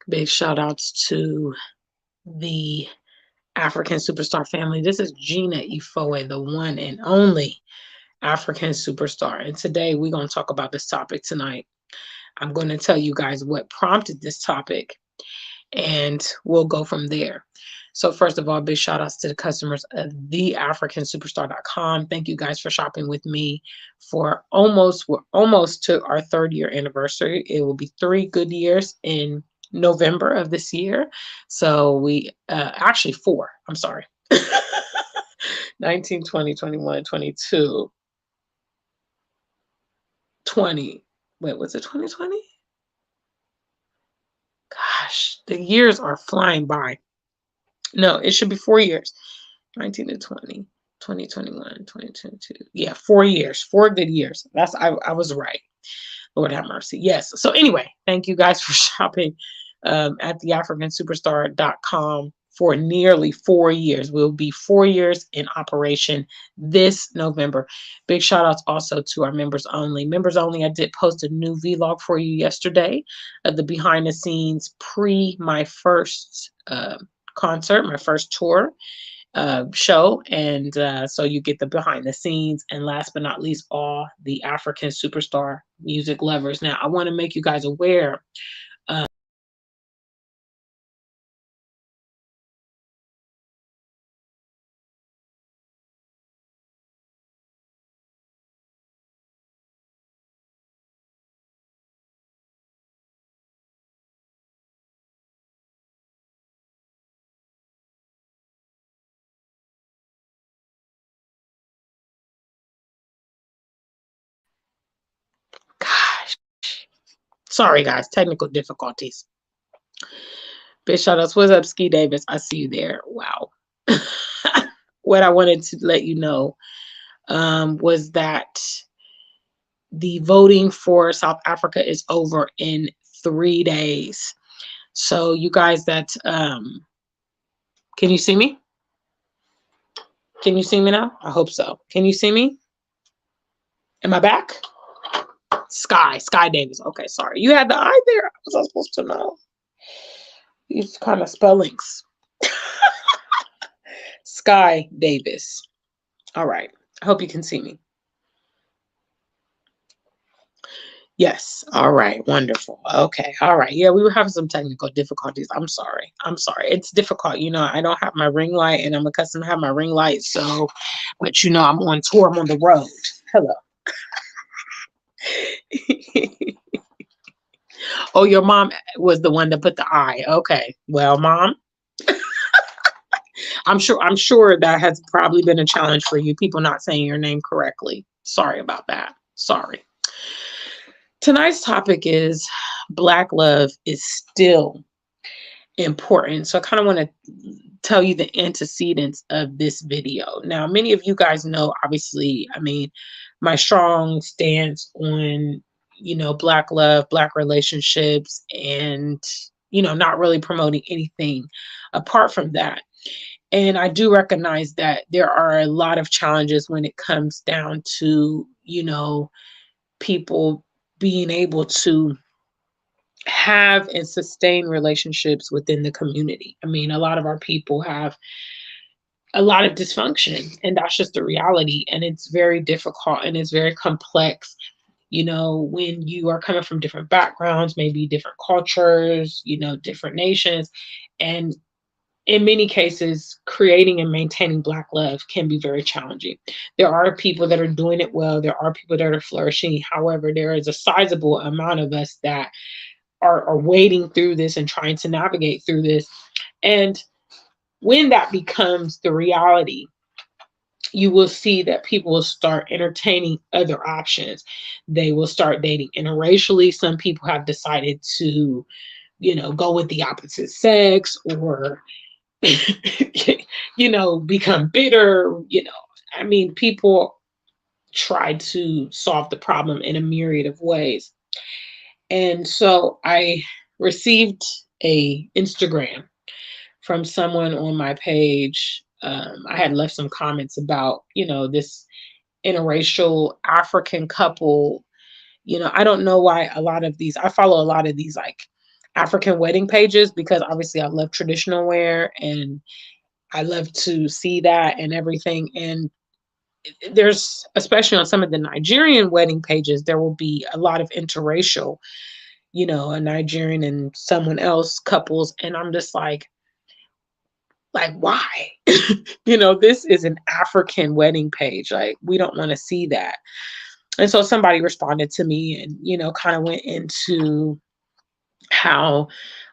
Big shout outs to the African Superstar family. This is Gina Ifoe, the one and only African Superstar. And today we're going to talk about this topic tonight. I'm going to tell you guys what prompted this topic, and we'll go from there. So first of all, big shout outs to the customers of theafricansuperstar.com. Thank you guys for shopping with me for we're almost to our 3rd year anniversary. It will be 3 good years in November of this year. So we actually 4, I'm sorry. 19, 20, 21, 22, 20. Wait, was it 2020? Gosh, the years are flying by. No, it should be 4 years. 19 to 20, 2021, 2022. Yeah, 4 years, 4 good years. I was right. Lord have mercy. Yes. So anyway, thank you guys for shopping at theafricansuperstar.com for nearly 4 years. We'll be 4 years in operation this November. Big shout outs also to our members only. Members only, I did post a new vlog for you yesterday of the behind the scenes pre my first concert, my first tour show. And so you get the behind the scenes. And last but not least, all the African Superstar music lovers. Now, I want to make you guys aware. Gosh, sorry guys, technical difficulties. Big shout outs. What's up, Ski Davis? I see you there. Wow. What I wanted to let you know was that the voting for South Africa is over in 3 days. So you guys that can you see me? Can you see me now? I hope so. Can you see me? Am I back? Sky Davis. Okay, sorry. You had the I there. Was I supposed to know? These kind of spellings. Sky Davis. All right. I hope you can see me. Yes. All right. Wonderful. Okay. All right. Yeah, we were having some technical difficulties. I'm sorry. It's difficult. You know, I don't have my ring light and I'm accustomed to have my ring light. So, but you know, I'm on tour. I'm on the road. Hello. Oh, your mom was the one that put the I. Okay. Well, mom, I'm sure that has probably been a challenge for you, people not saying your name correctly. Sorry about that. Sorry. Tonight's topic is Black love is still important. So I kind of want to tell you the antecedents of this video. Now, many of you guys know, obviously, I mean, my strong stance on, you know, Black love, Black relationships, and, you know, not really promoting anything apart from that. And I do recognize that there are a lot of challenges when it comes down to, you know, people being able to have and sustain relationships within the community. I mean, a lot of our people have a lot of dysfunction, and that's just the reality. And it's very difficult and it's very complex, you know, when you are coming from different backgrounds, maybe different cultures, you know, different nations. And in many cases, creating and maintaining Black love can be very challenging. There are people that are doing it well, there are people that are flourishing. However, there is a sizable amount of us that are wading through this and trying to navigate through this. And when that becomes the reality, you will see that people will start entertaining other options. They will start dating interracially. Some people have decided to, you know, go with the opposite sex, or you know, become bitter. You know, I mean, people try to solve the problem in a myriad of ways. And so I received a Instagram from someone on my page. I had left some comments about, you know, this interracial African couple. You know, I don't know why a lot of these, I follow a lot of these like African wedding pages because obviously I love traditional wear and I love to see that and everything. And there's, especially on some of the Nigerian wedding pages, there will be a lot of interracial, a Nigerian and someone else couples. And I'm just like, why? This is an African wedding page. Like, we don't want to see that. And so somebody responded to me and, kind of went into how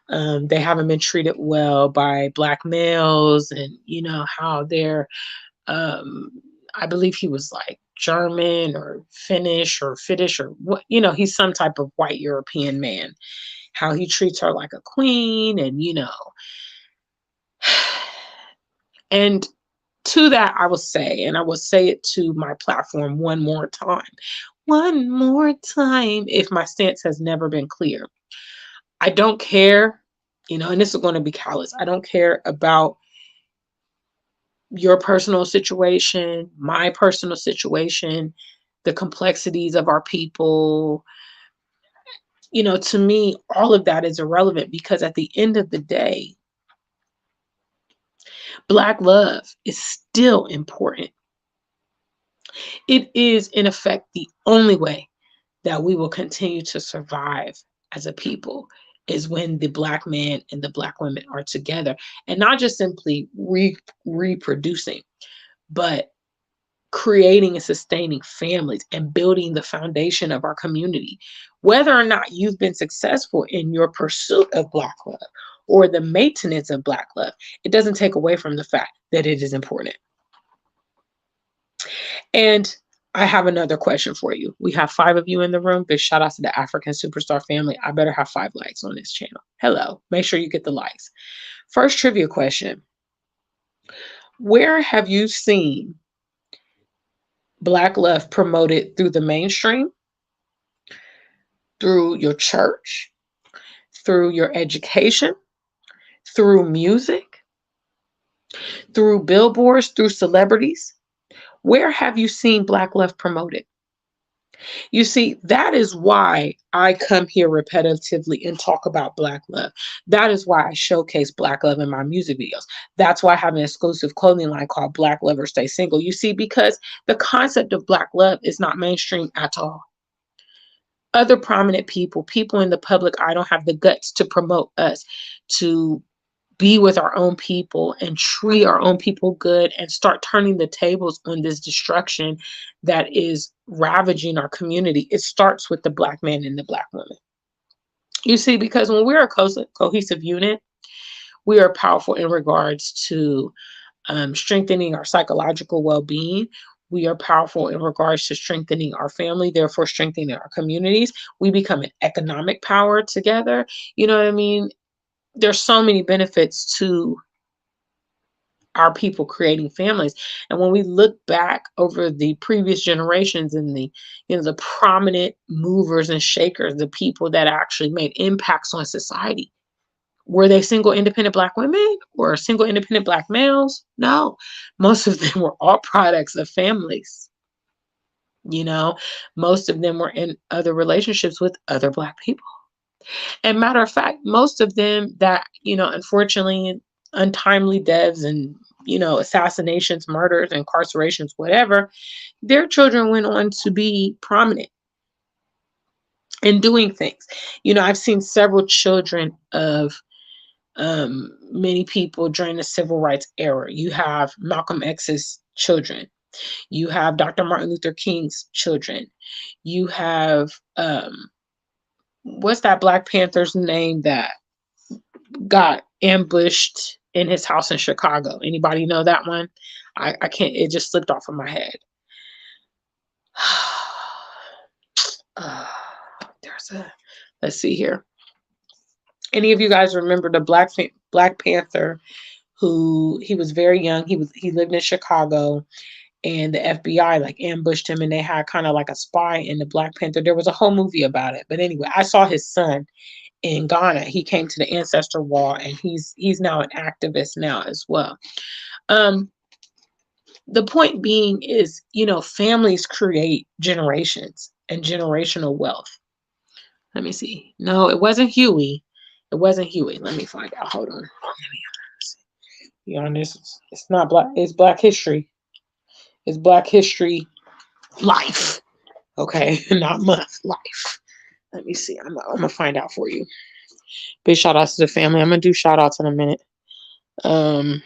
they haven't been treated well by Black males and, how they're, I believe he was like German or Finnish or Fiddish or what, he's some type of white European man, how he treats her like a queen and, and to that, I will say, and I will say it to my platform one more time, if my stance has never been clear. I don't care, and this is going to be callous. I don't care about your personal situation, my personal situation, the complexities of our people. To me, all of that is irrelevant because at the end of the day, Black love is still important. It is, in effect, the only way that we will continue to survive as a people is when the Black man and the Black women are together and not just simply reproducing, but creating and sustaining families and building the foundation of our community. Whether or not you've been successful in your pursuit of Black love or the maintenance of Black love, it doesn't take away from the fact that it is important. And I have another question for you. We have 5 of you in the room. Big shout out to the African Superstar family. I better have 5 likes on this channel. Hello. Make sure you get the likes. First trivia question. Where have you seen Black love promoted through the mainstream, through your church, through your education, through music, through billboards, through celebrities? Where have you seen Black love promoted? You see, that is why I come here repetitively and talk about Black love. That is why I showcase Black love in my music videos. That's why I have an exclusive clothing line called Black Love or Stay Single. You see, because the concept of Black love is not mainstream at all. Other prominent people in the public eye don't have the guts to promote us, to be with our own people and treat our own people good and start turning the tables on this destruction that is ravaging our community. It starts with the Black man and the Black woman. You see, because when we're a cohesive unit, we are powerful in regards to strengthening our psychological well-being. We are powerful in regards to strengthening our family, therefore strengthening our communities. We become an economic power together. You know what I mean? There's so many benefits to our people creating families. And when we look back over the previous generations and the prominent movers and shakers, the people that actually made impacts on society, were they single independent Black women or single independent Black males? No, most of them were all products of families. Most of them were in other relationships with other Black people. And matter of fact, most of them that, unfortunately, untimely deaths and, assassinations, murders, incarcerations, whatever, their children went on to be prominent in doing things. I've seen several children of many people during the civil rights era. You have Malcolm X's children. You have Dr. Martin Luther King's children. You have, what's that Black Panther's name that got ambushed in his house in Chicago? Anybody know that one? I can't, it just slipped off of my head. Let's see here. Any of you guys remember the Black Panther who, he was very young. He lived in Chicago and the FBI ambushed him and they had kind of like a spy in the Black Panther. There was a whole movie about it. But anyway, I saw his son in Ghana. He came to the ancestor wall and he's now an activist now as well. The point being is, families create generations and generational wealth. Let me see. No, it wasn't Huey. It wasn't Huey. Let me find out. Hold on. Be honest. It's not black. It's Black History. It's Black History Life. Okay, not month. Life. Let me see. I'm gonna find out for you. Big shout outs to the family. I'm gonna do shout outs in a minute. Um,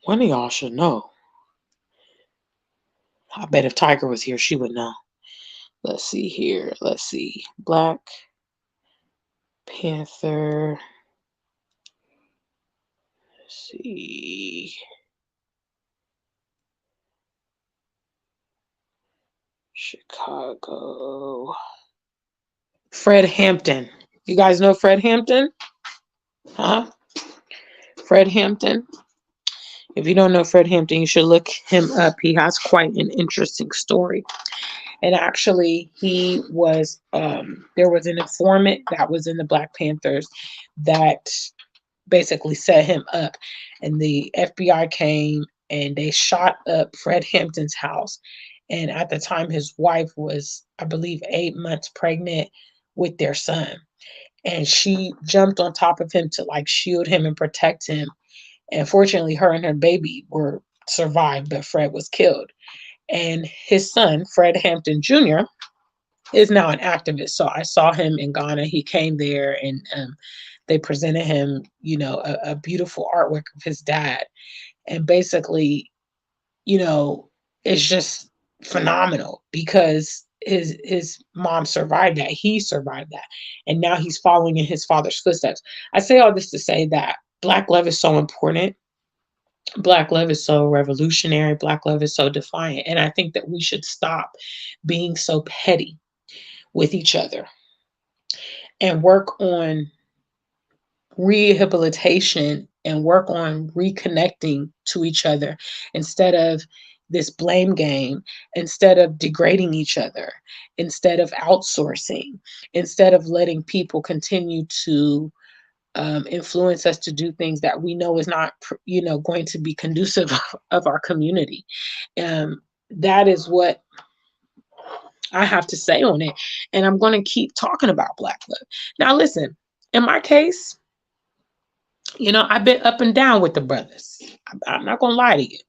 One of y'all should know. I bet if Tiger was here, she would know. Let's see here. Let's see. Black Panther. Let's see. Chicago. Fred Hampton. You guys know Fred Hampton? Huh? Fred Hampton. If you don't know Fred Hampton, you should look him up. He has quite an interesting story. And actually, he was, there was an informant that was in the Black Panthers that basically set him up. And the FBI came and they shot up Fred Hampton's house. And at the time, his wife was, I believe, 8 months pregnant with their son. And she jumped on top of him to like shield him and protect him. And fortunately, her and her baby were survived, but Fred was killed. And his son, Fred Hampton Jr., is now an activist. So I saw him in Ghana. He came there and they presented him, a beautiful artwork of his dad. And basically, it's just phenomenal because his mom survived that. He survived that. And now he's following in his father's footsteps. I say all this to say that Black love is so important. Black love is so revolutionary. Black love is so defiant. And I think that we should stop being so petty with each other and work on rehabilitation and work on reconnecting to each other instead of this blame game, instead of degrading each other, instead of outsourcing, instead of letting people continue to influence us to do things that we know is not, going to be conducive of our community. That is what I have to say on it. And I'm going to keep talking about Black love. Now, listen, in my case, I've been up and down with the brothers. I'm not going to lie to you.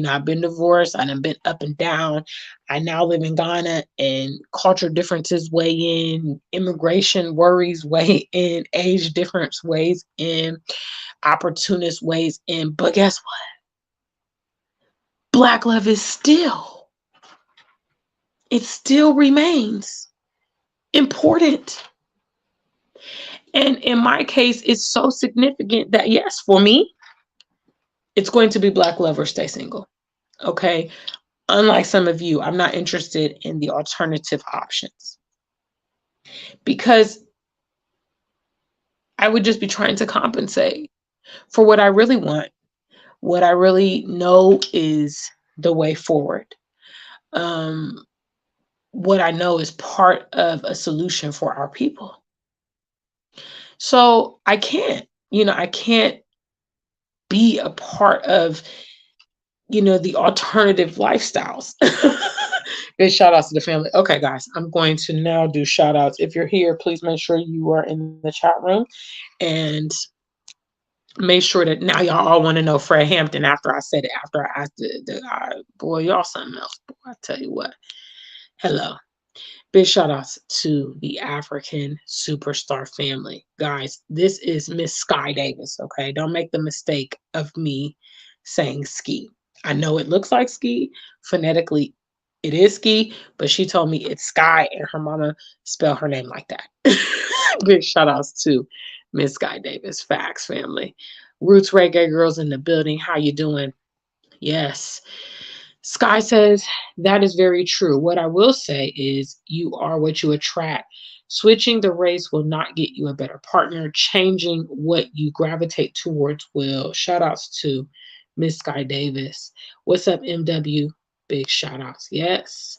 I've been divorced. I've been up and down. I now live in Ghana and culture differences weigh in, immigration worries weigh in, age difference weighs in, opportunist weighs in. But guess what? Black love is it still remains important. And in my case, it's so significant that yes, for me, it's going to be Black love or stay single. Okay. Unlike some of you, I'm not interested in the alternative options because I would just be trying to compensate for what I really want. What I really know is the way forward. What I know is part of a solution for our people. So I can't be a part of, the alternative lifestyles. Good shout outs to the family. Okay, guys, I'm going to now do shout outs. If you're here, please make sure you are in the chat room and make sure that now y'all all want to know Fred Hampton after I said it, after I asked boy, y'all something else. Boy, I tell you what. Hello. Big shout outs to the African superstar family. Guys, this is Miss Sky Davis, okay? Don't make the mistake of me saying ski. I know it looks like ski. Phonetically, it is ski, but she told me it's Sky and her mama spelled her name like that. Big shout outs to Miss Sky Davis. Facts, family. Roots Reggae Girls in the building. How you doing? Yes. Sky says, that is very true. What I will say is you are what you attract. Switching the race will not get you a better partner. Changing what you gravitate towards will. Shout outs to Miss Sky Davis. What's up, MW? Big shout outs. Yes.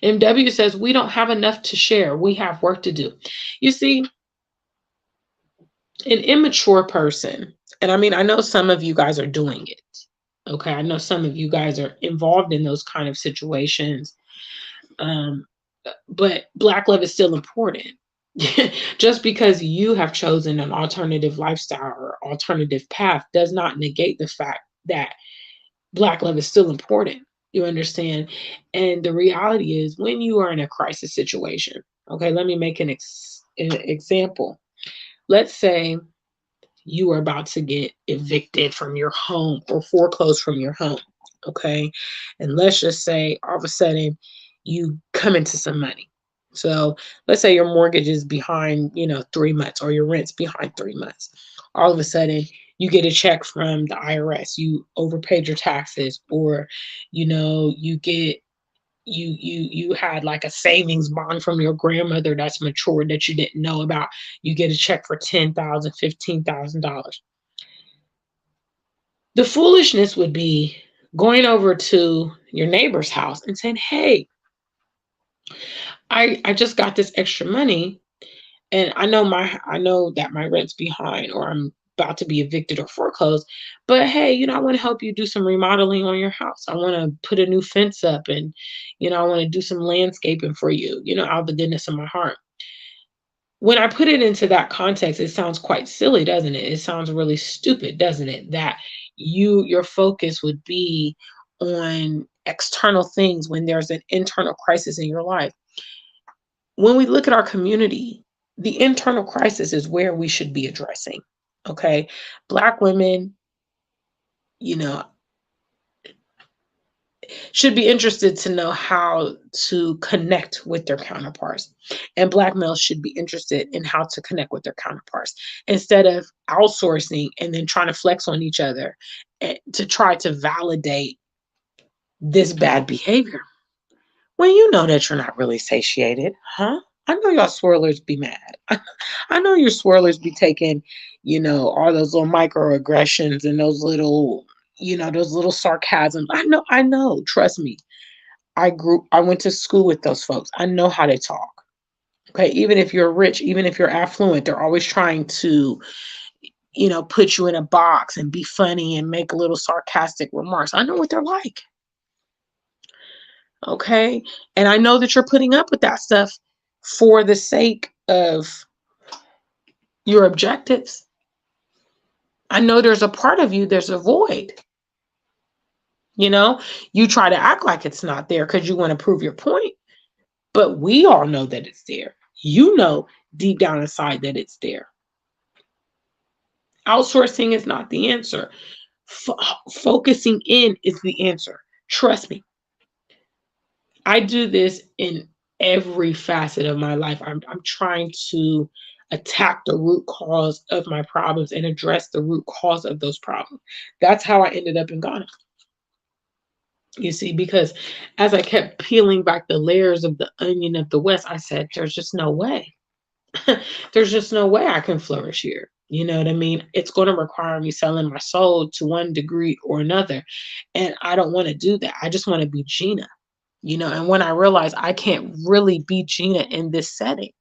MW says, we don't have enough to share. We have work to do. You see, an immature person, and I mean, I know some of you guys are doing it. Okay, I know some of you guys are involved in those kind of situations. but Black love is still important. Just because you have chosen an alternative lifestyle or alternative path does not negate the fact that Black love is still important. You understand? And the reality is, when you are in a crisis situation, okay, let me make an example. Let's say you are about to get evicted from your home or foreclosed from your home, okay? And let's just say all of a sudden you come into some money. So let's say your mortgage is behind, 3 months, or your rent's behind 3 months. All of a sudden you get a check from the IRS. You overpaid your taxes, or you get you had like a savings bond from your grandmother that's matured that you didn't know about. You get a check for $10,000, $15,000. The foolishness would be going over to your neighbor's house and saying, "Hey, I just got this extra money, and I know that my rent's behind, or I'm about to be evicted or foreclosed, but hey, I want to help you do some remodeling on your house. I want to put a new fence up, and I want to do some landscaping for you, out of the goodness of my heart." When I put it into that context, it sounds quite silly, doesn't it? It sounds really stupid, doesn't it? That your focus would be on external things when there's an internal crisis in your life. When we look at our community, the internal crisis is where we should be addressing. Okay. Black women, you know, should be interested to know how to connect with their counterparts. And Black males should be interested in how to connect with their counterparts instead of outsourcing and then trying to flex on each other to try to validate this bad behavior. When you know that you're not really satiated, huh? I know y'all swirlers be mad. I know your swirlers be taking, all those little microaggressions and those little sarcasms. I know, trust me. I went to school with those folks. I know how they talk. Okay. Even if you're rich, even if you're affluent, they're always trying to, put you in a box and be funny and make little sarcastic remarks. I know what they're like. Okay. And I know that you're putting up with that stuff for the sake of your objectives. I know there's a part of you, there's a void. You try to act like it's not there because you want to prove your point, but we all know that it's there. You know deep down inside that it's there. Outsourcing is not the answer. Focusing in is the answer. Trust me. I do this in every facet of my life. I'm trying to attack the root cause of my problems and address the root cause of those problems. That's how I ended up in Ghana. You see, because as I kept peeling back the layers of the onion of the West, I said, there's just no way. There's just no way I can flourish here. You know what I mean? It's going to require me selling my soul to one degree or another. And I don't want to do that. I just want to be Gina, and when I realized I can't really be Gina in this setting,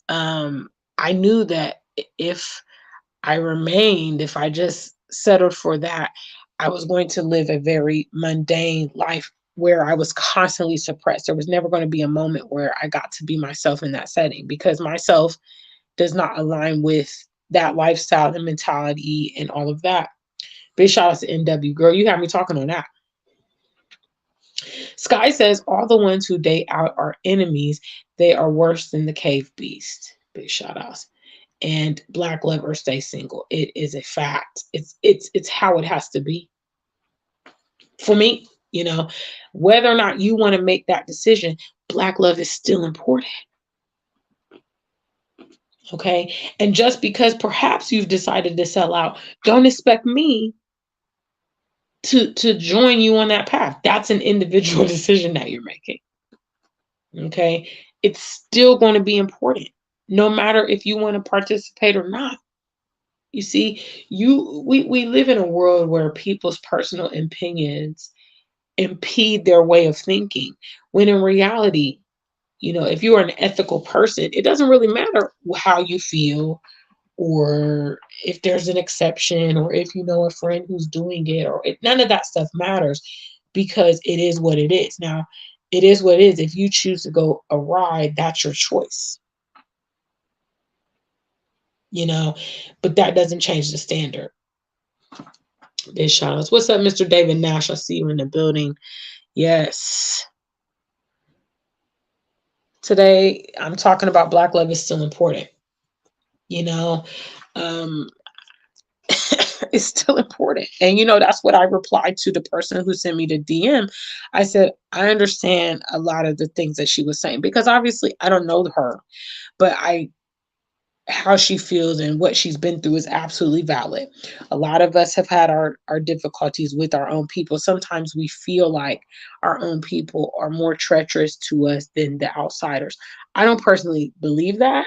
I knew that if I just settled for that, I was going to live a very mundane life where I was constantly suppressed. There was never going to be a moment where I got to be myself in that setting because myself does not align with that lifestyle and mentality and all of that. Big shout out to NW. Girl, you had me talking on that. Sky says all the ones who date out are enemies. They are worse than the cave beast. Big shout outs. And Black love or stay single. It is a fact. It's how it has to be. For me, whether or not you want to make that decision, Black love is still important. Okay. And just because perhaps you've decided to sell out, don't expect me to join you on that path. That's an individual decision that you're making. Okay. It's still going to be important, no matter if you want to participate or not. You see, we live in a world where people's personal opinions impede their way of thinking, when in reality, if you are an ethical person, it doesn't really matter how you feel, or if there's an exception, or if you know a friend who's doing it, none of that stuff matters, because it is what it is. Now, It is what it is. If you choose to go awry, that's your choice, you know, but that doesn't change the standard. Big shout outs. What's up, Mr. David Nash? I see you in the building. Yes. Today, I'm talking about Black love is still important. You know, um, it's still important. And, you know, that's what I replied to the person who sent me the DM. I said, I understand a lot of the things that she was saying because obviously I don't know her, but how she feels and what she's been through is absolutely valid. A lot of us have had our difficulties with our own people. Sometimes we feel like our own people are more treacherous to us than the outsiders. I don't personally believe that.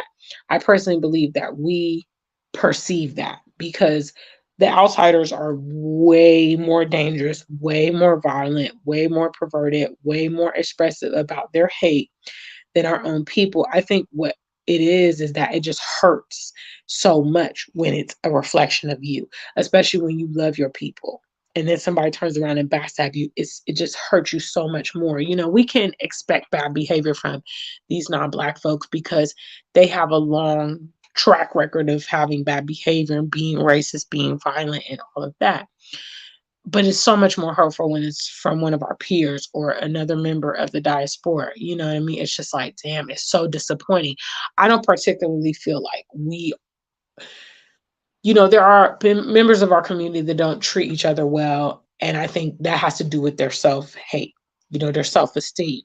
I personally believe that we perceive that because the outsiders are way more dangerous, way more violent, way more perverted, way more expressive about their hate than our own people. I think what it is that it just hurts so much when it's a reflection of you, especially when you love your people. And then somebody turns around and backstab you. It just hurts you so much more. You know, we can expect bad behavior from these non-Black folks because they have a long track record of having bad behavior and being racist, being violent, and all of that. But it's so much more hurtful when it's from one of our peers or another member of the diaspora. You know what I mean? It's just like, damn, it's so disappointing. I don't particularly feel like there are members of our community that don't treat each other well. And I think that has to do with their self hate, their self esteem.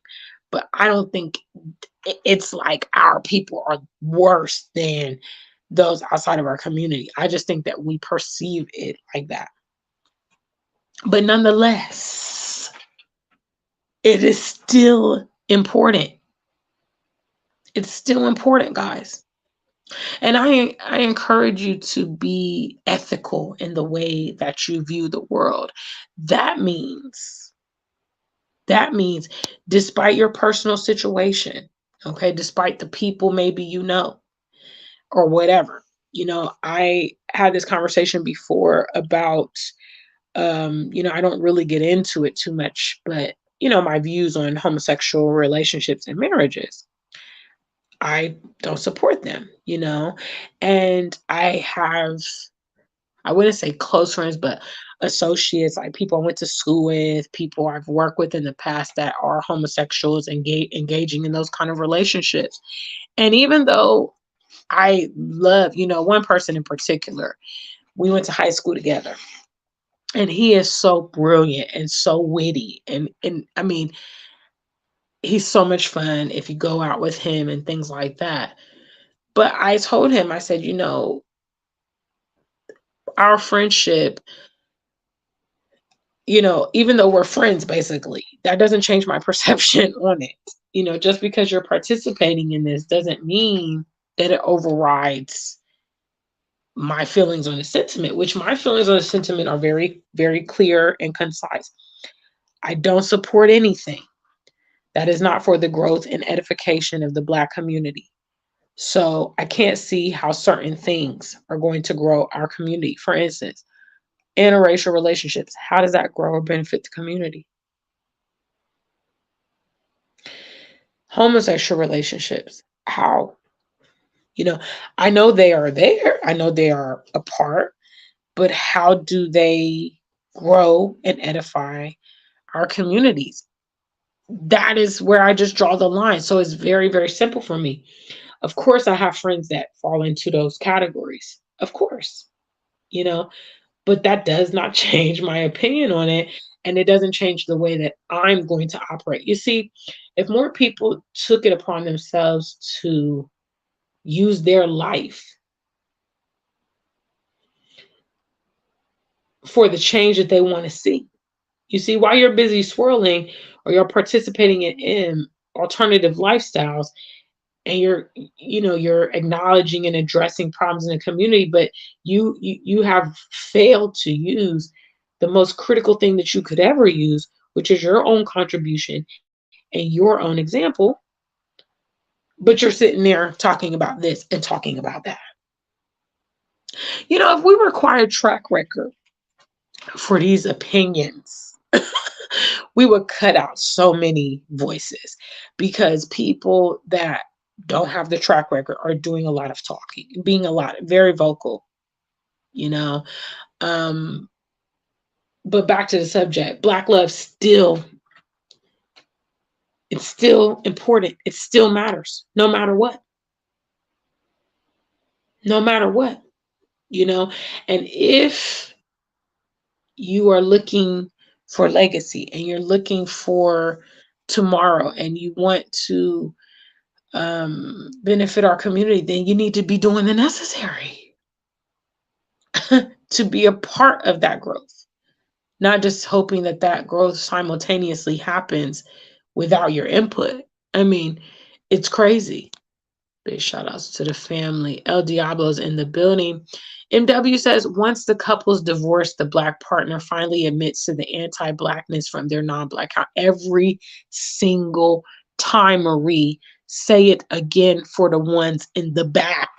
But I don't think it's like our people are worse than those outside of our community. I just think that we perceive it like that. But nonetheless, it is still important. It's still important, guys. And I encourage you to be ethical in the way that you view the world. That means, despite your personal situation, okay, despite the people maybe or whatever. I had this conversation before about I don't really get into it too much, but my views on homosexual relationships and marriages. I don't support them, and I wouldn't say close friends, but associates, like people I went to school with, people I've worked with in the past that are homosexuals engaging in those kind of relationships. And even though I love, one person in particular, we went to high school together. And he is so brilliant and so witty. And I mean, he's so much fun if you go out with him and things like that. But I told him, I said, our friendship, even though we're friends, basically, that doesn't change my perception on it. Just because you're participating in this doesn't mean that it overrides my feelings on the sentiment, which my feelings on the sentiment are very, very clear and concise. I don't support anything that is not for the growth and edification of the Black community. So I can't see how certain things are going to grow our community. For instance, interracial relationships, how does that grow or benefit the community? Homosexual relationships, how? I know they are there. I know they are a part, but how do they grow and edify our communities? That is where I just draw the line. So it's very, very simple for me. Of course, I have friends that fall into those categories. Of course, but that does not change my opinion on it. And it doesn't change the way that I'm going to operate. You see, if more people took it upon themselves to use their life for the change that they want to see, you see, while you're busy swirling or you're participating in alternative lifestyles, and you're acknowledging and addressing problems in the community, but you have failed to use the most critical thing that you could ever use, which is your own contribution and your own example. But you're sitting there talking about this and talking about that. If we require track record for these opinions, we would cut out so many voices because people that don't have the track record are doing a lot of talking, being a lot, very vocal, you know. Um, but back to the subject, Black love still, it's still important. It still matters, no matter what, no matter what, you know. And if you are looking for legacy and you're looking for tomorrow and you want to benefit our community, then you need to be doing the necessary to be a part of that growth, not just hoping that that growth simultaneously happens without your input. I mean, it's crazy. Big shout outs to the family. El Diablo's in the building. MW says once the couple's divorced, the Black partner finally admits to the anti-Blackness from their non-Black. How every single time, Marie, say it again for the ones in the back.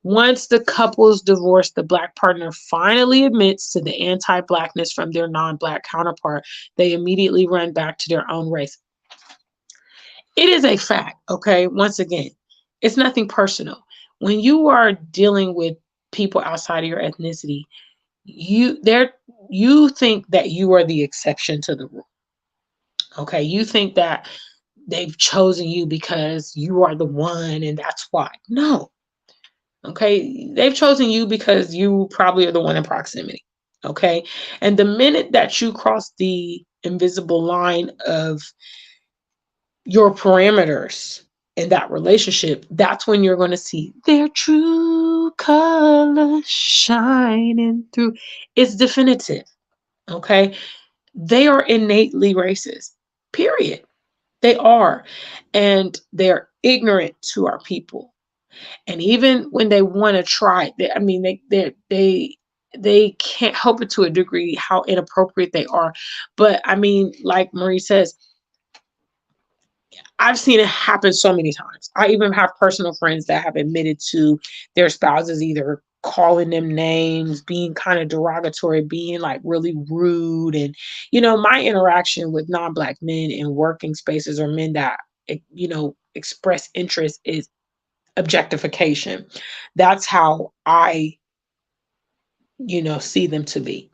Once the couple's divorced, the Black partner finally admits to the anti-Blackness from their non-Black counterpart. They immediately run back to their own race. It is a fact, okay? Once again, it's nothing personal. When you are dealing with people outside of your ethnicity, you think that you are the exception to the rule. Okay? You think that they've chosen you because you are the one and that's why. No. Okay? They've chosen you because you probably are the one in proximity. Okay? And the minute that you cross the invisible line of your parameters in that relationship, that's when you're going to see their true color shining through. It's definitive. Okay. They are innately racist, period. They are. And they're ignorant to our people. And even when they want to try, I mean, they can't help it to a degree how inappropriate they are. But I mean, like Marie says, I've seen it happen so many times. I even have personal friends that have admitted to their spouses either calling them names, being kind of derogatory, being like really rude. And, my interaction with non-Black men in working spaces or men that, express interest is objectification. That's how I, see them to be.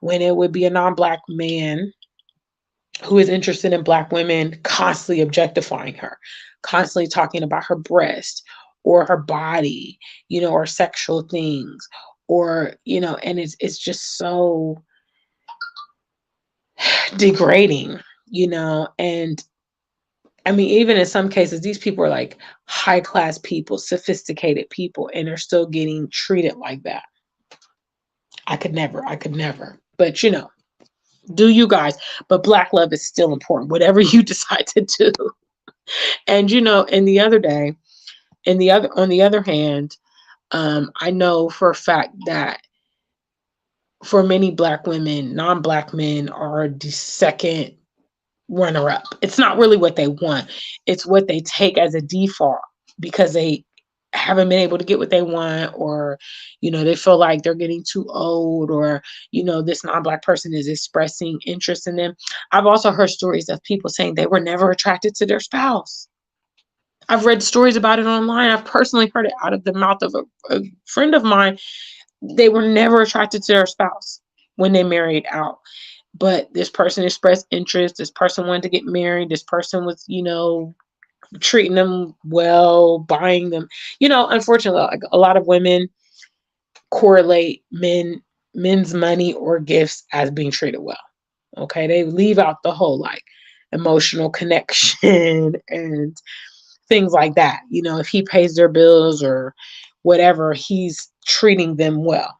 When it would be a non-Black man who is interested in Black women, constantly objectifying her, constantly talking about her breast or her body, or sexual things, or, and it's just so degrading, and I mean, even in some cases, these people are like high class people, sophisticated people, and they're still getting treated like that. I could never. But do you guys? But Black love is still important, whatever you decide to do. And in the other day, on the other hand, I know for a fact that for many Black women, non-Black men are the second runner up. It's not really what they want. It's what they take as a default because they haven't been able to get what they want, or they feel like they're getting too old, or this non-Black person is expressing interest in them. I've also heard stories of people saying they were never attracted to their spouse. I've read stories about it online. I've personally heard it out of the mouth of a friend of mine. They were never attracted to their spouse when they married out, but this person expressed interest. This person wanted to get married. This person was treating them well, buying them. Unfortunately, like a lot of women correlate men's money or gifts as being treated well. Okay, they leave out the whole like emotional connection and things like that. If he pays their bills or whatever, he's treating them well.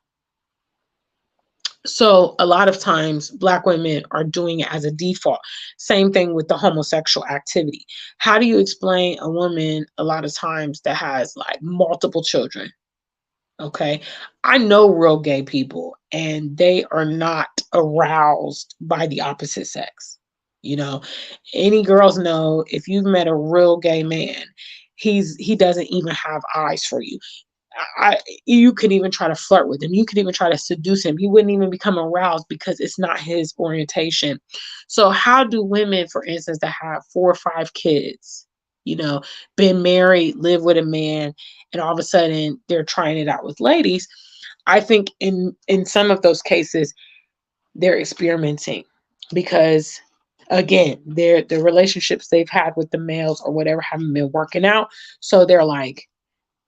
So a lot of times Black women are doing it as a default. Same thing with the homosexual activity. How do you explain a woman a lot of times that has like multiple children? Okay. I know real gay people and they are not aroused by the opposite sex. Any girls know if you've met a real gay man, he doesn't even have eyes for you. You could even try to flirt with him. You could even try to seduce him. He wouldn't even become aroused because it's not his orientation. So how do women, for instance, that have 4 or 5 kids, been married, live with a man, and all of a sudden they're trying it out with ladies? I think in some of those cases they're experimenting because again, the relationships they've had with the males or whatever haven't been working out. So they're like,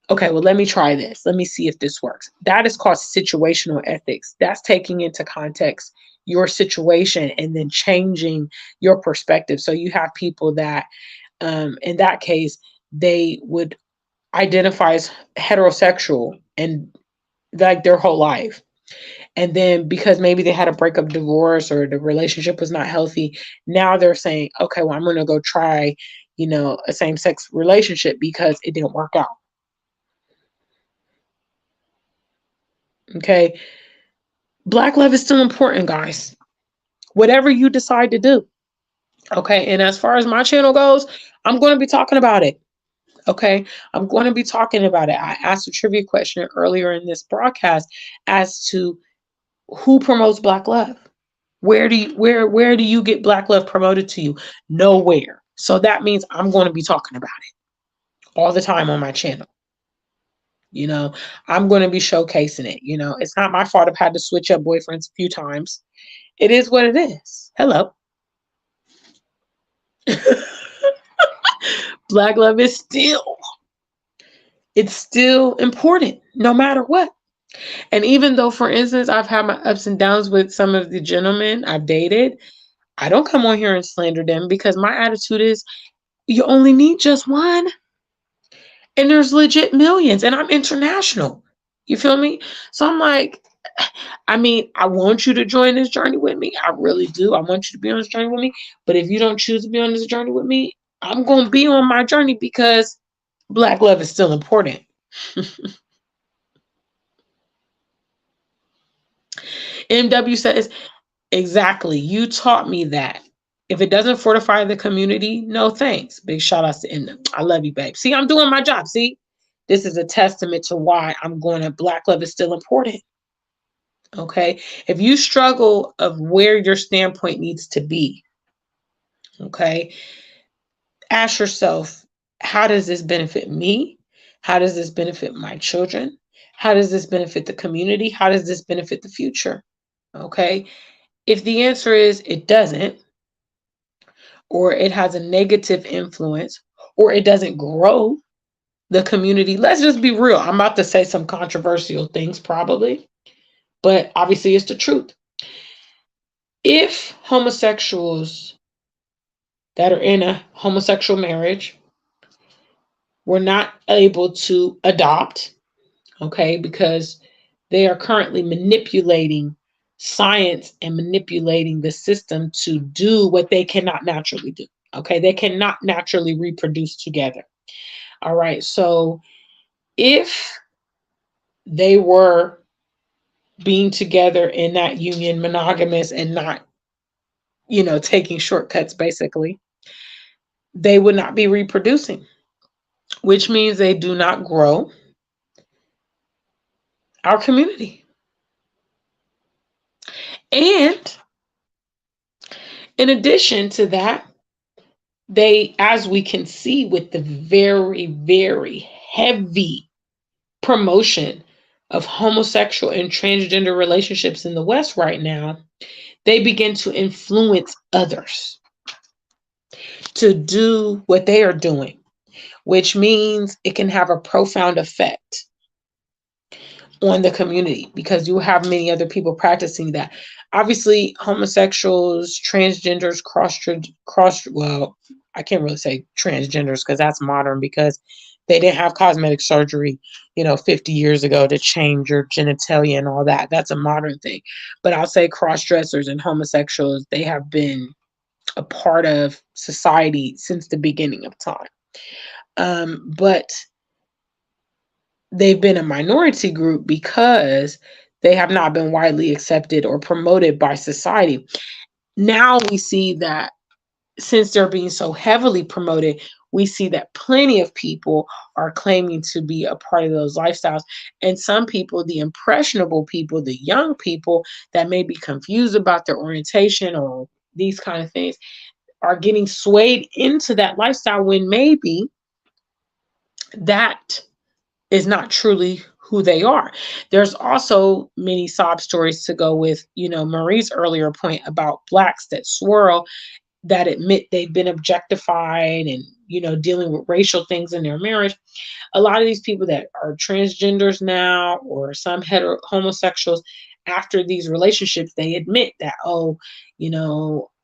okay, well, let me try this. Let me see if this works. That is called situational ethics. That's taking into context your situation and then changing your perspective. So you have people that, in that case, they would identify as heterosexual and like their whole life. And then because maybe they had a breakup, divorce, or the relationship was not healthy, now they're saying, okay, well, I'm going to go try, a same sex relationship because it didn't work out. Okay. Black love is still important, guys. Whatever you decide to do. Okay. And as far as my channel goes, I'm going to be talking about it. Okay. I'm going to be talking about it. I asked a trivia question earlier in this broadcast as to who promotes Black love. Where do you get Black love promoted to you? Nowhere. So that means I'm going to be talking about it all the time on my channel. I'm going to be showcasing it. It's not my fault I've had to switch up boyfriends a few times. It is what it is. Hello. Black love is still important no matter what. And even though, for instance, I've had my ups and downs with some of the gentlemen I've dated, I don't come on here and slander them because my attitude is you only need just one. And there's legit millions, and I'm international. You feel me? So I'm like, I want you to join this journey with me. I really do. I want you to be on this journey with me. But if you don't choose to be on this journey with me, I'm going to be on my journey because Black love is still important. MW says, exactly. You taught me that. If it doesn't fortify the community, no thanks. Big shout outs to MW. I love you, babe. See, I'm doing my job. See, this is a testament to why I'm going to Black love is still important. Okay. If you struggle of where your standpoint needs to be, okay, ask yourself, how does this benefit me? How does this benefit my children? How does this benefit the community? How does this benefit the future? Okay. If the answer is it doesn't, or it has a negative influence, or it doesn't grow the community, let's just be real. I'm about to say some controversial things probably, but obviously it's the truth. If homosexuals that are in a homosexual marriage were not able to adopt, okay, because they are currently manipulating science and manipulating the system to do what they cannot naturally do. Okay, they cannot naturally reproduce together. All right, so if they were being together in that union, monogamous, and not, taking shortcuts, basically, they would not be reproducing, which means they do not grow our community. And in addition to that, they, as we can see with the very, very heavy promotion of homosexual and transgender relationships in the West right now, they begin to influence others to do what they are doing, which means it can have a profound effect on the community because you have many other people practicing that. Obviously, homosexuals, transgenders, well, I can't really say transgenders because that's modern because they didn't have cosmetic surgery, 50 years ago to change your genitalia and all that. That's a modern thing. But I'll say cross-dressers and homosexuals, they have been a part of society since the beginning of time. But they've been a minority group because they have not been widely accepted or promoted by society. Now we see that since they're being so heavily promoted, we see that plenty of people are claiming to be a part of those lifestyles. And some people, the impressionable people, the young people that may be confused about their orientation or these kind of things, are getting swayed into that lifestyle when maybe that is not truly who they are. There's also many sob stories to go with, Marie's earlier point about blacks that swirl, that admit they've been objectified and, dealing with racial things in their marriage. A lot of these people that are transgenders now, or some homosexuals, after these relationships, they admit that, oh,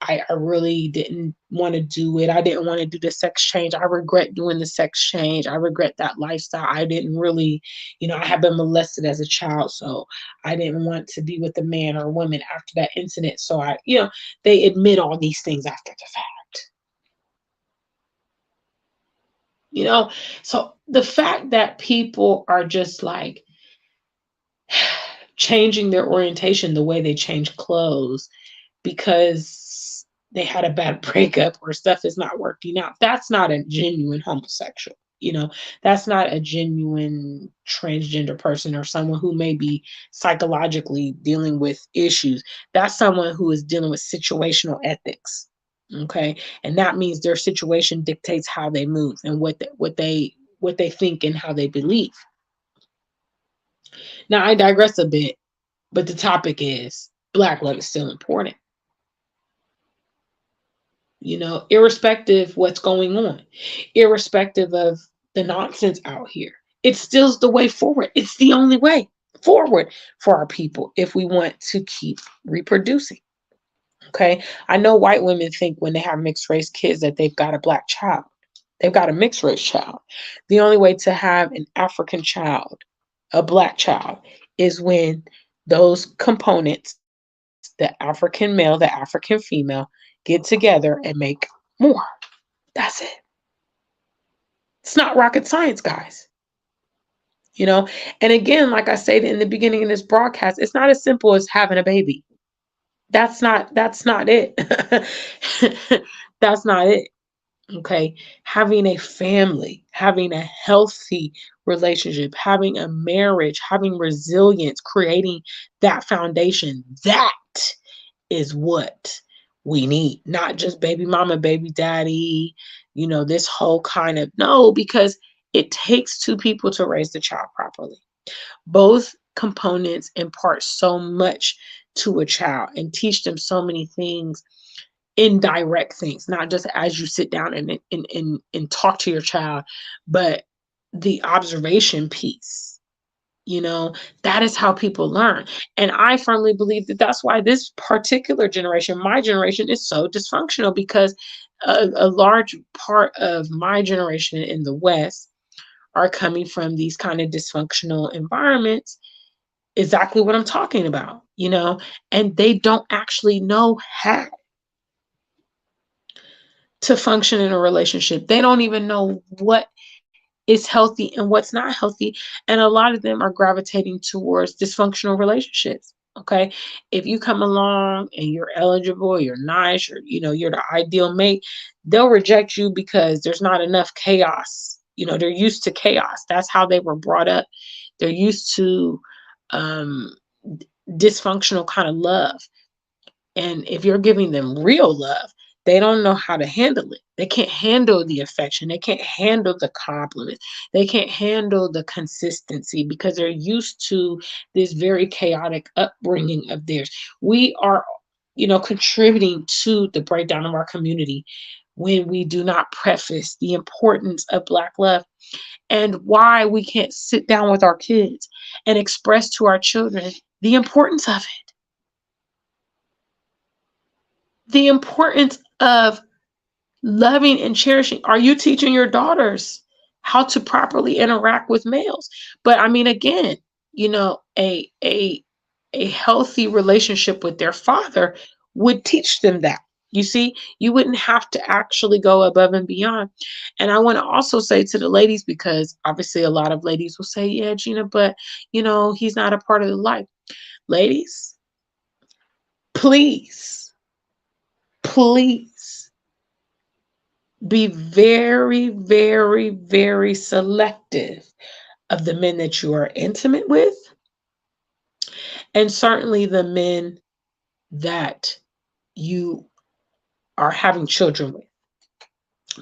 I really didn't want to do it. I didn't want to do the sex change. I regret doing the sex change. I regret that lifestyle. I didn't really, I have been molested as a child, so I didn't want to be with a man or woman after that incident. So they admit all these things after the fact. So the fact that people are just like changing their orientation the way they change clothes because they had a bad breakup or stuff is not working out, that's not a genuine homosexual. That's not a genuine transgender person or someone who may be psychologically dealing with issues. That's someone who is dealing with situational ethics. Okay. And that means their situation dictates how they move and what they think and how they believe. Now I digress a bit, but the topic is Black love is still important. Irrespective what's going on, irrespective of the nonsense out here, it's still the way forward. It's the only way forward for our people if we want to keep reproducing. Okay. I know white women think when they have mixed race kids that they've got a black child. They've got a mixed race child. The only way to have an African child, a black child, is when those components, the African male, the African female, get together and make more. That's it. It's not rocket science, guys. And again, like I said in the beginning of this broadcast, it's not as simple as having a baby. That's not it. That's not it. Okay. Having a family, having a healthy relationship, having a marriage, having resilience, creating that foundation, that is what we need. Not just baby mama, baby daddy, this whole kind of, no, because it takes two people to raise the child properly. Both components impart so much to a child and teach them so many things, indirect things, not just as you sit down and talk to your child, but the observation piece. That is how people learn. And I firmly believe that that's why this particular generation, my generation, is so dysfunctional, because a large part of my generation in the West are coming from these kind of dysfunctional environments. Exactly what I'm talking about, and they don't actually know how to function in a relationship. They don't even know what is healthy and what's not healthy. And a lot of them are gravitating towards dysfunctional relationships. Okay. If you come along and you're eligible, you're nice, or you're the ideal mate, they'll reject you because there's not enough chaos. They're used to chaos. That's how they were brought up. They're used to dysfunctional kind of love. And if you're giving them real love, they don't know how to handle it. They can't handle the affection. They can't handle the compliments. They can't handle the consistency because they're used to this very chaotic upbringing of theirs. We are, contributing to the breakdown of our community when we do not preface the importance of Black love and why we can't sit down with our kids and express to our children the importance of it. The importance of loving and cherishing. Are you teaching your daughters how to properly interact with males? But I mean, again, a healthy relationship with their father would teach them that. You see, you wouldn't have to actually go above and beyond. And I want to also say to the ladies, because obviously a lot of ladies will say, yeah, Gina, but he's not a part of the life. Ladies, please Be very, very, very selective of the men that you are intimate with, and certainly the men that you are having children with.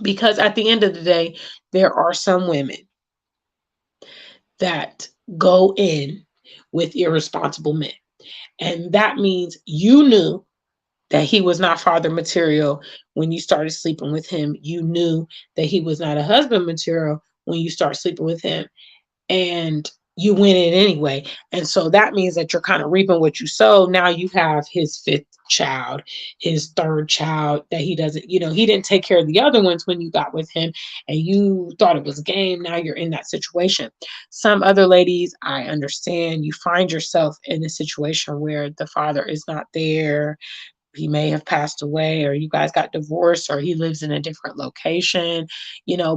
Because at the end of the day, there are some women that go in with irresponsible men. And that means you knew that he was not father material when you started sleeping with him. You knew that he was not a husband material when you start sleeping with him. And you went in anyway. And so that means that you're kind of reaping what you sow. Now you have his fifth child, his third child that he doesn't, he didn't take care of the other ones when you got with him and you thought it was a game. Now you're in that situation. Some other ladies, I understand you find yourself in a situation where the father is not there. He may have passed away, or you guys got divorced, or he lives in a different location,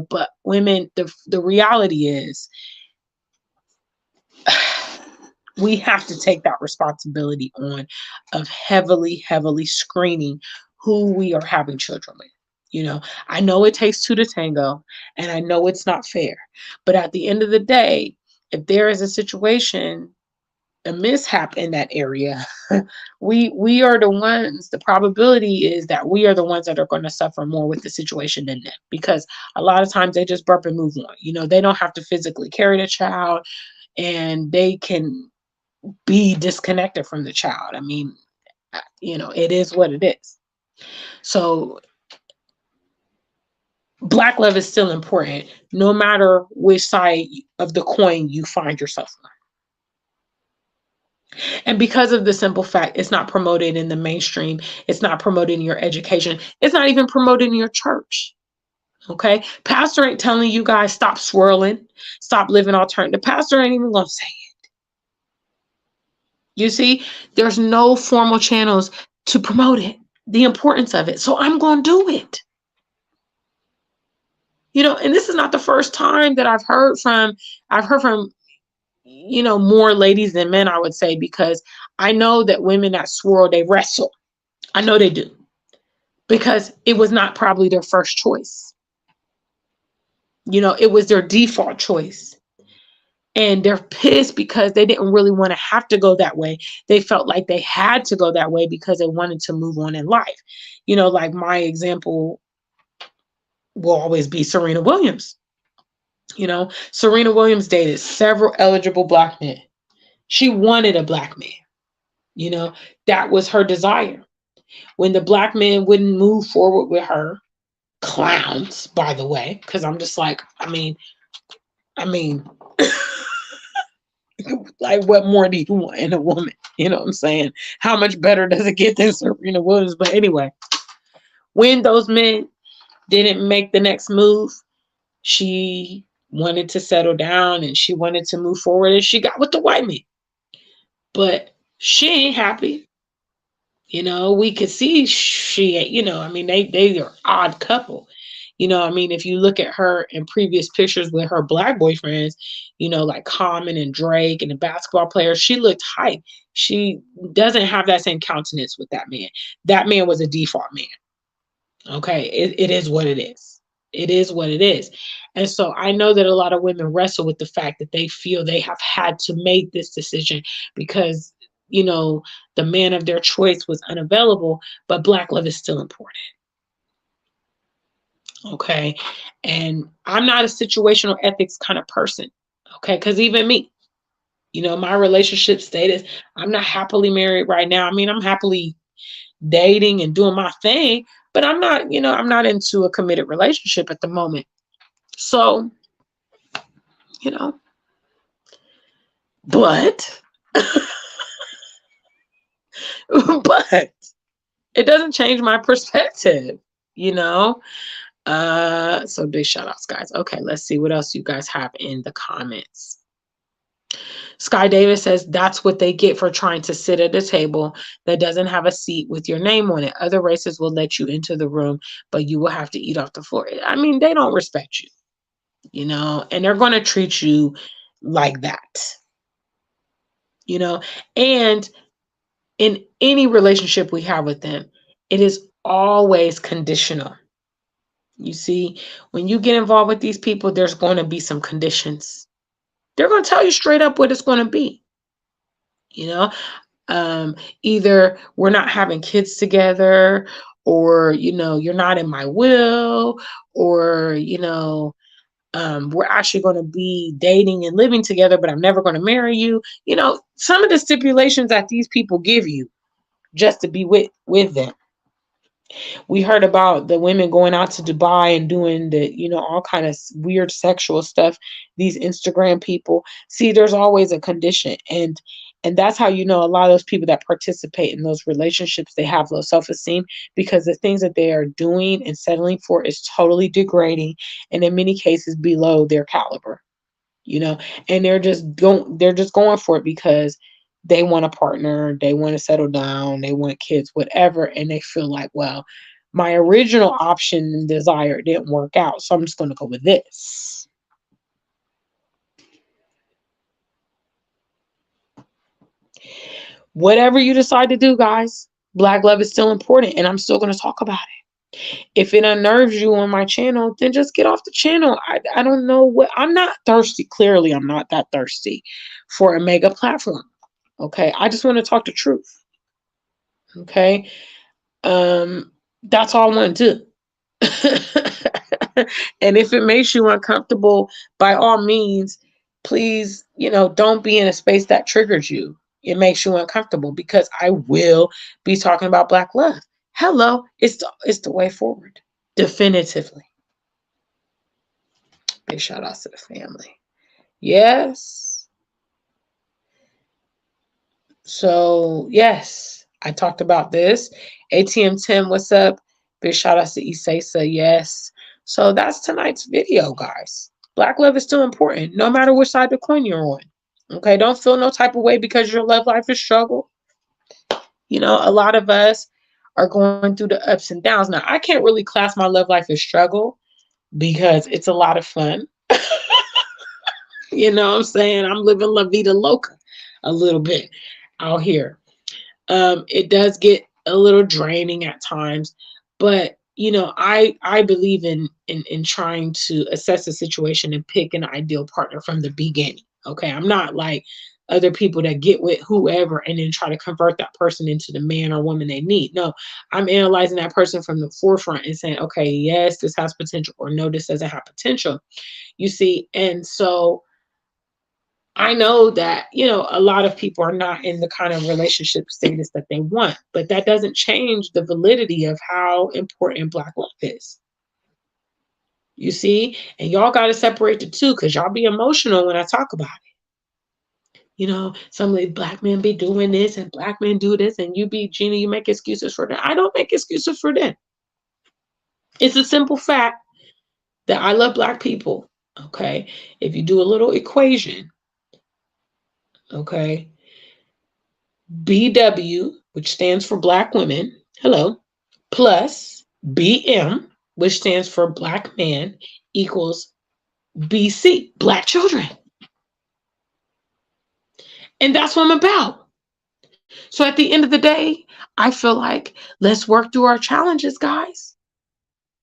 but women, the reality is we have to take that responsibility on of heavily, heavily screening who we are having children with. I know it takes two to tango, and I know it's not fair. But at the end of the day, if there is a situation, a mishap in that area, we are the ones, the probability is that we are the ones that are going to suffer more with the situation than them, because a lot of times they just burp and move on. They don't have to physically carry the child, and they can be disconnected from the child. I mean, it is what it is. So Black love is still important, no matter which side of the coin you find yourself on. And because of the simple fact it's not promoted in the mainstream, it's not promoted in your education, it's not even promoted in your church. Okay? Pastor ain't telling you guys stop swirling, stop living alternative. The pastor ain't even gonna say it. You see, there's no formal channels to promote it, the importance of it. So I'm gonna do it. And this is not the first time that I've heard from more ladies than men, I would say, because I know that women that swirl, they wrestle. I know they do, because it was not probably their first choice. It was their default choice. And they're pissed because they didn't really want to have to go that way. They felt like they had to go that way because they wanted to move on in life. Like my example will always be Serena Williams. Serena Williams dated several eligible Black men. She wanted a Black man. That was her desire. When the Black men wouldn't move forward with her, clowns, by the way, because I'm just like, I mean, like, what more do you want in a woman? You know what I'm saying? How much better does it get than Serena Williams? But anyway, when those men didn't make the next move, she wanted to settle down and she wanted to move forward, and she got with the white man. But she ain't happy. We could see she, they are odd couple. If you look at her in previous pictures with her Black boyfriends, like Common and Drake and the basketball players, she looked hype. She doesn't have that same countenance with that man. That man was a default man. Okay. It is what it is. It is what it is. And so I know that a lot of women wrestle with the fact that they feel they have had to make this decision because, the man of their choice was unavailable, but Black love is still important. Okay. And I'm not a situational ethics kind of person. Okay. Because even me, my relationship status, I'm not happily married right now. I mean, I'm happily dating and doing my thing, but I'm not into a committed relationship at the moment. So, but, but it doesn't change my perspective, so big shout outs, guys. Okay, let's see what else you guys have in the comments. Sky Davis says that's what they get for trying to sit at a table that doesn't have a seat with your name on it. Other races will let you into the room, but you will have to eat off the floor. I mean, they don't respect you, and they're going to treat you like that, and in any relationship we have with them, it is always conditional. You see, when you get involved with these people, there's going to be some conditions. They're going to tell you straight up what it's going to be. You know, either we're not having kids together, or, you're not in my will, or, we're actually going to be dating and living together, but I'm never going to marry you. Some of the stipulations that these people give you just to be with them. We heard about the women going out to Dubai and doing all kind of weird sexual stuff. These Instagram people. See, there's always a condition. And that's how a lot of those people that participate in those relationships, they have low self-esteem, because the things that they are doing and settling for is totally degrading, and in many cases below their caliber. And they're just going for it because they want a partner, they want to settle down, they want kids, whatever, and they feel like, well, my original option and desire didn't work out, so I'm just going to go with this. Whatever you decide to do, guys, Black love is still important, and I'm still going to talk about it. If it unnerves you on my channel, then just get off the channel. I don't know what, I'm not thirsty. Clearly, I'm not that thirsty for a mega platform. Okay. I just want to talk the truth. Okay. That's all I want to do. And if it makes you uncomfortable, by all means, please, don't be in a space that triggers you. It makes you uncomfortable, because I will be talking about Black love. Hello, it's the way forward. Definitively. Big shout outs to the family. Yes. So, yes, I talked about this. ATM Tim, what's up? Big shout outs to Isesa. Yes. So that's tonight's video, guys. Black love is still important, no matter which side of the coin you're on. Okay, don't feel no type of way because your love life is struggle. A lot of us are going through the ups and downs. Now, I can't really class my love life as struggle because it's a lot of fun. You know what I'm saying? I'm living La Vida Loca a little bit out here. It does get a little draining at times, but I believe in trying to assess the situation and pick an ideal partner from the beginning. Okay, I'm not like other people that get with whoever and then try to convert that person into the man or woman they need. No, I'm analyzing that person from the forefront and saying, okay, yes, this has potential, or no, this doesn't have potential. You see, and so I know that, a lot of people are not in the kind of relationship status that they want, but that doesn't change the validity of how important Black love is. You see, and y'all got to separate the two, because y'all be emotional when I talk about it. Some of the Black men be doing this and Black men do this, and you be, Gina, you make excuses for them. I don't make excuses for them. It's a simple fact that I love Black people. Okay. If you do a little equation, okay, BW, which stands for Black women, hello, plus BM, which stands for Black man, equals BC, Black children. And that's what I'm about. So at the end of the day, I feel like let's work through our challenges, guys.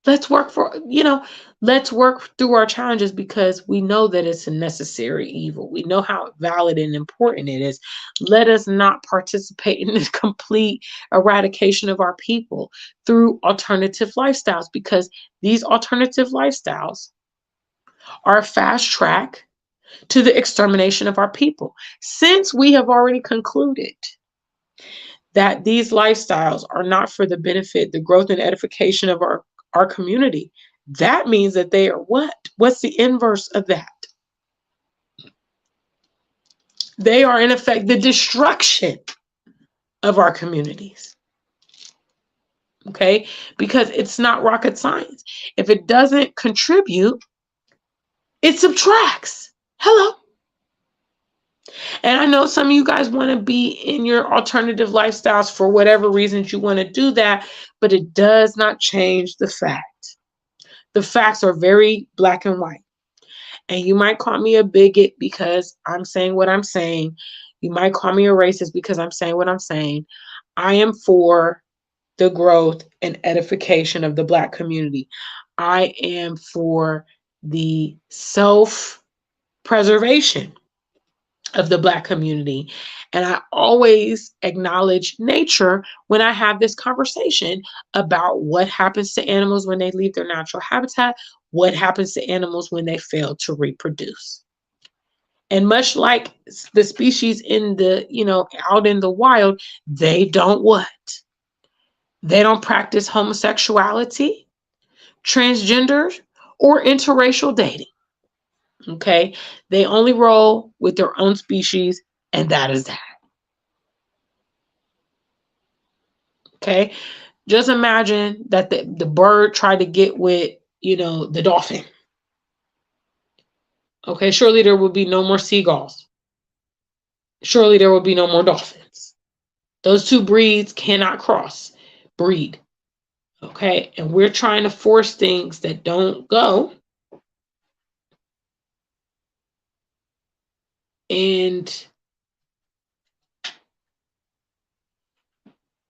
Let's work through our challenges, because we know that it's a necessary evil. We know how valid and important it is. Let us not participate in the complete eradication of our people through alternative lifestyles, because these alternative lifestyles are a fast track to the extermination of our people. Since we have already concluded that these lifestyles are not for the benefit, the growth, and edification of our community, that means that they are what? What's the inverse of that? They are, in effect, the destruction of our communities. Okay? Because it's not rocket science. If it doesn't contribute, it subtracts. Hello. And I know some of you guys want to be in your alternative lifestyles for whatever reasons you want to do that, but it does not change the fact. The facts are very black and white. And you might call me a bigot because I'm saying what I'm saying. You might call me a racist because I'm saying what I'm saying. I am for the growth and edification of the Black community. I am for the self-preservation of the Black community. And I always acknowledge nature when I have this conversation about what happens to animals when they leave their natural habitat, what happens to animals when they fail to reproduce. And much like the species in the, out in the wild, they don't what? They don't practice homosexuality, transgender, or interracial dating. Okay? They only roll with their own species, and that is that. Okay? Just imagine that the bird tried to get with, the dolphin. Okay, surely there will be no more seagulls. Surely there will be no more dolphins. Those two breeds cannot cross breed. Okay, and we're trying to force things that don't go. And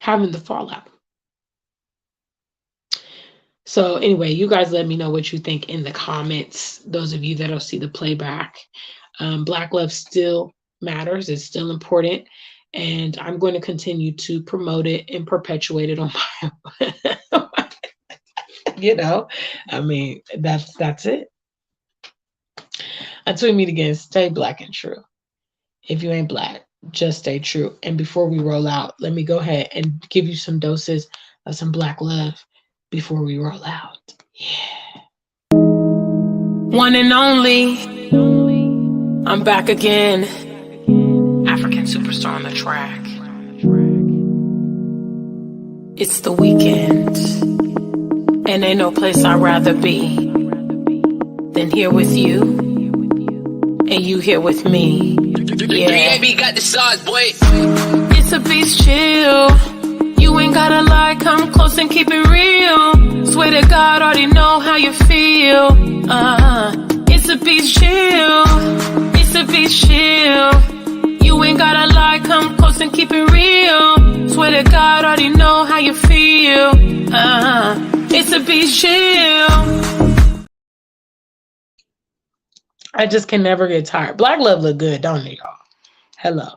having the fallout. So anyway, you guys let me know what you think in the comments. Those of you that'll see the playback. Black love still matters. It's still important. And I'm going to continue to promote it and perpetuate it on my I mean, that's it. Until we meet again, stay Black and true. If you ain't Black, just stay true. And before we roll out, let me go ahead and give you some doses of some Black love before we roll out. Yeah. One and only. I'm back again. African superstar on the track. It's the weekend. And ain't no place I'd rather be than here with you. And you here with me. Yeah. Got the sauce, boy. It's a beach chill. You ain't gotta lie, come close and keep it real. Swear to God, already know how you feel. It's a beach chill. It's a beach chill. You ain't gotta lie, come close and keep it real. Swear to God, already know how you feel. It's a beach chill. I just can never get tired. Black love look good, don't it, y'all? Hello.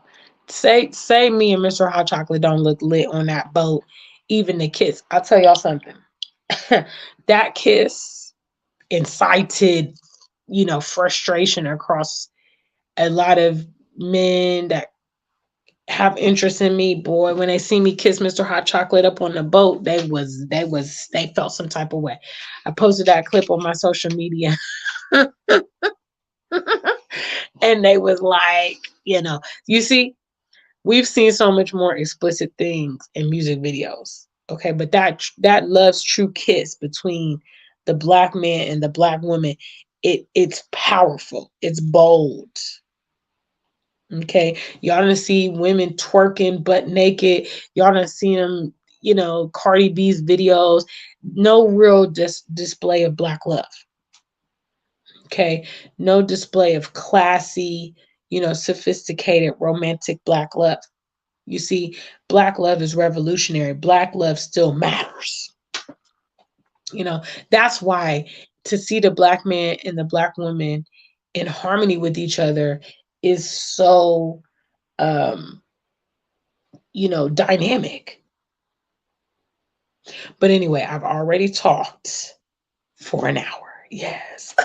Say me and Mr. Hot Chocolate don't look lit on that boat. Even the kiss. I'll tell y'all something. That kiss incited, frustration across a lot of men that have interest in me. Boy, when they see me kiss Mr. Hot Chocolate up on the boat, they felt some type of way. I posted that clip on my social media. And they was like, you see, we've seen so much more explicit things in music videos. Okay, but that love's true kiss between the Black man and the Black woman, it's powerful. It's bold. Okay, y'all done see women twerking butt naked. Y'all done seen them, Cardi B's videos. No real display of Black love. Okay, no display of classy, sophisticated, romantic Black love. You see, Black love is revolutionary. Black love still matters. That's why to see the Black man and the Black woman in harmony with each other is so, dynamic. But anyway, I've already talked for an hour. Yes.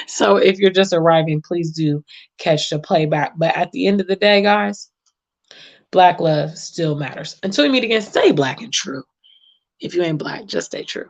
So if you're just arriving, please do catch the playback. But at the end of the day, guys, Black love still matters. Until we meet again, stay Black and true. If you ain't Black, just stay true.